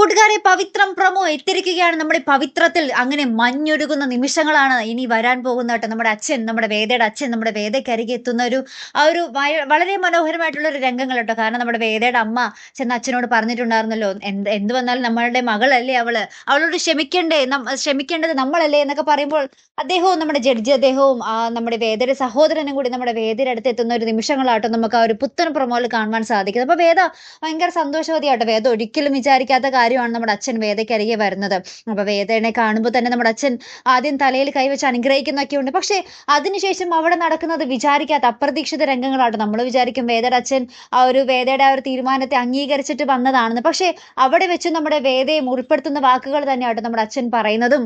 കൂട്ടുകാരെ, പവിത്രം പ്രമോ എത്തിയിരിക്കുകയാണ്. നമ്മുടെ പവിത്രത്തിൽ അങ്ങനെ മഞ്ഞൊരുകുന്ന നിമിഷങ്ങളാണ് ഇനി വരാൻ പോകുന്ന കേട്ടോ. നമ്മുടെ അച്ഛൻ, നമ്മുടെ വേദയുടെ അച്ഛൻ നമ്മുടെ വേദയ്ക്കരികെ എത്തുന്ന ഒരു വളരെ മനോഹരമായിട്ടുള്ള ഒരു രംഗങ്ങൾ കേട്ടോ. കാരണം നമ്മുടെ വേദയുടെ അമ്മ ചെന്ന് അച്ഛനോട് പറഞ്ഞിട്ടുണ്ടായിരുന്നല്ലോ, എന്ത് വന്നാലും നമ്മളുടെ മകളല്ലേ അവളോട് ക്ഷമിക്കേണ്ടത് നമ്മളല്ലേ എന്നൊക്കെ പറയുമ്പോൾ അദ്ദേഹവും നമ്മുടെ ജഡ്ജി അദ്ദേഹവും നമ്മുടെ വേദയുടെ സഹോദരനും കൂടി നമ്മുടെ വേദയുടെ അടുത്ത് എത്തുന്ന ഒരു നിമിഷങ്ങളാട്ടോ നമുക്ക് ആ ഒരു പുത്തൻ പ്രൊമോയിൽ കാണുവാൻ സാധിക്കുന്നത്. അപ്പൊ വേദ ഭയങ്കര സന്തോഷവതിയാട്ടോ. വേദ ഒരിക്കലും വിചാരിക്കാത്ത കാര്യമാണ് നമ്മുടെ അച്ഛൻ വേദയ്ക്കരികെ വരുന്നത്. അപ്പൊ വേദനെ കാണുമ്പോൾ തന്നെ നമ്മുടെ അച്ഛൻ ആദ്യം തലയിൽ കൈവച്ച് അനുഗ്രഹിക്കുന്നൊക്കെ ഉണ്ട്. പക്ഷെ അതിനുശേഷം അവിടെ നടക്കുന്നത് വിചാരിക്കാത്ത അപ്രതീക്ഷിത രംഗങ്ങളാട്ടോ. നമ്മൾ വിചാരിക്കും വേദയുടെ അച്ഛൻ വേദയുടെ ആ ഒരു തീരുമാനത്തെ അംഗീകരിച്ചിട്ട് വന്നതാണെന്ന്. പക്ഷെ അവിടെ വെച്ച് നമ്മുടെ വേദയെ മുറിപ്പെടുത്തുന്ന വാക്കുകൾ തന്നെയാട്ടോ നമ്മുടെ അച്ഛൻ പറയുന്നതും.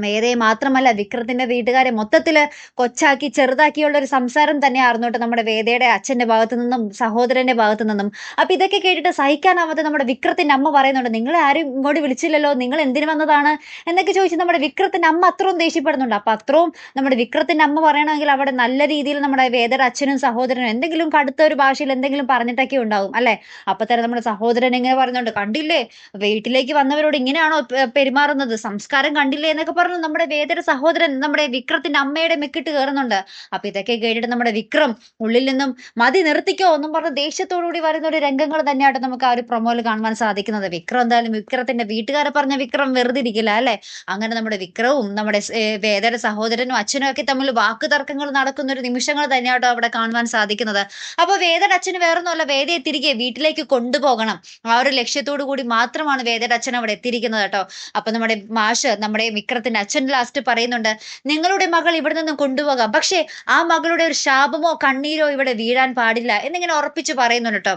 വേദയെ മാത്രമല്ല, വിക്രത്തിന്റെ വീട്ടുകാരെ മൊത്തത്തില് കൊച്ചാക്കി ചെറുതാക്കിയുള്ള ഒരു സംസാരം തന്നെയായിരുന്നു കേട്ടോ നമ്മുടെ വേദയുടെ അച്ഛന്റെ ഭാഗത്തു നിന്നും സഹോദരന്റെ ഭാഗത്തു നിന്നും. അപ്പൊ ഇതൊക്കെ കേട്ടിട്ട് സഹിക്കാനാവാതെ നമ്മുടെ വിക്രത്തിന്റെ അമ്മ പറയുന്നുണ്ട്, നിങ്ങളെ ആരും ഇങ്ങോട്ട് വിളിച്ചില്ലല്ലോ, നിങ്ങൾ എന്തിനു വന്നതാണ് എന്നൊക്കെ ചോദിച്ച് നമ്മുടെ വിക്രത്തിന്റെ അമ്മ അത്രയും ദേഷ്യപ്പെടുന്നുണ്ട്. അപ്പൊ അത്രയും നമ്മുടെ വിക്രത്തിന്റെ അമ്മ പറയണമെങ്കിൽ അവിടെ നല്ല രീതിയിൽ നമ്മുടെ വേദയുടെ അച്ഛനും സഹോദരനും എന്തെങ്കിലും കടുത്ത ഒരു ഭാഷയിൽ എന്തെങ്കിലും പറഞ്ഞിട്ടൊക്കെ ഉണ്ടാവും അല്ലെ. അപ്പൊ തന്നെ നമ്മുടെ സഹോദരൻ ഇങ്ങനെ പറയുന്നുണ്ട്, കണ്ടില്ലേ വീട്ടിലേക്ക് വന്നവരോട് ഇങ്ങനെയാണോ പെരുമാറുന്നത്, സംസ്കാരം കണ്ടില്ലേ എന്നൊക്കെ നമ്മുടെ വേദയുടെ സഹോദരൻ നമ്മുടെ വിക്രത്തിന്റെ അമ്മയുടെ മെക്കിട്ട് കയറുന്നുണ്ട്. അപ്പൊ ഇതൊക്കെ കേട്ടിട്ട് നമ്മുടെ വിക്രം ഉള്ളിൽ നിന്നും മതി നിർത്തിക്കോ എന്നും പറഞ്ഞ് ദേഷ്യത്തോടുകൂടി വരുന്ന ഒരു രംഗങ്ങൾ തന്നെയായിട്ട് നമുക്ക് ആ ഒരു പ്രൊമോയിൽ കാണുവാൻ സാധിക്കുന്നത്. വിക്രം എന്തായാലും വിക്രത്തിന്റെ വീട്ടുകാരെ പറഞ്ഞ വിക്രം വെറുതെ ഇരിക്കില്ല അല്ലെ. അങ്ങനെ നമ്മുടെ വിക്രവും നമ്മുടെ വേദയുടെ സഹോദരനും അച്ഛനും ഒക്കെ തമ്മിൽ വാക്ക് തർക്കങ്ങൾ നടക്കുന്ന ഒരു നിമിഷങ്ങൾ തന്നെയാട്ടോ അവിടെ കാണുവാൻ സാധിക്കുന്നത്. അപ്പൊ വേദയുടെ അച്ഛന് വേറൊന്നുമല്ല, വേദയെ തിരികെ വീട്ടിലേക്ക് കൊണ്ടുപോകണം. ആ ഒരു ലക്ഷ്യത്തോടു കൂടി മാത്രമാണ് വേദയുടെ അച്ഛൻ അവിടെ എത്തിയിരിക്കുന്നത് കേട്ടോ. അപ്പൊ നമ്മുടെ മാഷ് നമ്മുടെ വിക്രത്തിന്റെ അച്ഛൻ ലാസ്റ്റ് പറയുന്നുണ്ട്, നിങ്ങളുടെ മകൾ ഇവിടെ നിന്നും കൊണ്ടുപോകാം, പക്ഷെ ആ മകളുടെ ഒരു ശാപമോ കണ്ണീരോ ഇവിടെ വീഴാൻ പാടില്ല എന്നിങ്ങനെ ഉറപ്പിച്ച് പറയുന്നുണ്ട് കേട്ടോ.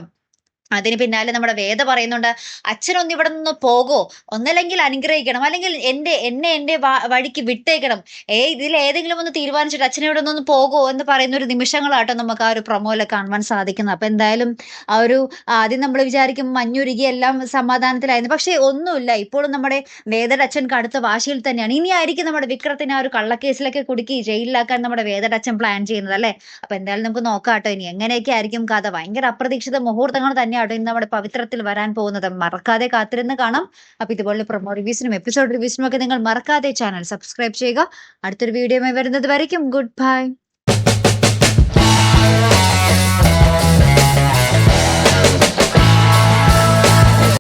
അതിന് പിന്നാലെ നമ്മുടെ വേദ പറയുന്നുണ്ട്, അച്ഛനൊന്ന് ഇവിടെ നിന്ന് പോകോ, ഒന്നല്ലെങ്കിൽ അനുഗ്രഹിക്കണം, അല്ലെങ്കിൽ എന്നെ വഴിക്ക് വിട്ടേക്കണം, ഇതിൽ ഏതെങ്കിലും ഒന്ന് തീരുമാനിച്ചിട്ട് അച്ഛനെ ഇവിടെ നിന്ന് പോകോ എന്ന് പറയുന്ന ഒരു നിമിഷങ്ങളാട്ടോ നമുക്ക് ആ ഒരു പ്രൊമോയിൽ കാണുവാൻ സാധിക്കുന്നത്. അപ്പൊ എന്തായാലും ആദ്യം നമ്മൾ വിചാരിക്കും മഞ്ഞുരുകി എല്ലാം സമാധാനത്തിലായിരുന്നു, പക്ഷെ ഒന്നുമില്ല. ഇപ്പോഴും നമ്മുടെ വേദയുടെ അച്ഛൻ കടുത്ത വാശിയിൽ തന്നെയാണ്. ഇനി ആയിരിക്കും നമ്മുടെ വിക്രത്തിനെ ആ ഒരു കള്ളക്കേസിലൊക്കെ കുടുക്കി ജയിലിലാക്കാൻ നമ്മുടെ വേദയുടെ അച്ഛൻ പ്ലാൻ ചെയ്യുന്നത് അല്ലെ. അപ്പൊ എന്തായാലും നമുക്ക് നോക്കാട്ടോ ഇനി എങ്ങനെയൊക്കെ ആയിരിക്കും കഥ. ഭയങ്കര അപ്രതീക്ഷിത മുഹൂർത്തങ്ങൾ തന്നെ ഇന്ന് നമ്മുടെ പവിത്രത്തിൽ വരാൻ പോകുന്നത്. മറക്കാതെ കാത്തിരുന്ന് കാണാം. അപ്പൊ ഇതുപോലെ പ്രൊമോ റിവ്യൂസിനും എപ്പിസോഡ് റിവ്യൂസിനും ഒക്കെ നിങ്ങൾ മറക്കാതെ ചാനൽ സബ്സ്ക്രൈബ് ചെയ്യുക. അടുത്തൊരു വീഡിയോയുമായി വരുന്നത് വരയ്ക്കും ഗുഡ് ബൈ.